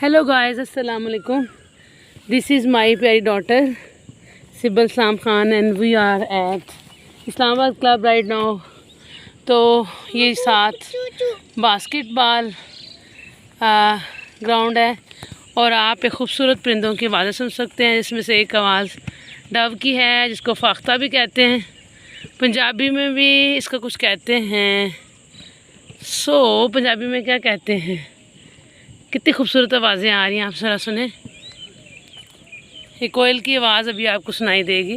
Hello guys, अस्सलाम वालेकुम। This is my प्यारी daughter Sibal Islam Khan and we are at Islamabad club right now. तो ये साथ बास्केटबॉल ग्राउंड है और आप एक खूबसूरत परिंदों की आवाज़ें सुन सकते हैं, जिसमें से एक आवाज़ डव की है, जिसको फाख्ता भी कहते हैं, पंजाबी में भी इसका कुछ कहते हैं। पंजाबी में क्या कहते हैं? कितनी खूबसूरत आवाज़ें आ रही हैं, आप ज़रा सुने। ये कोयल की आवाज़ अभी आपको सुनाई देगी।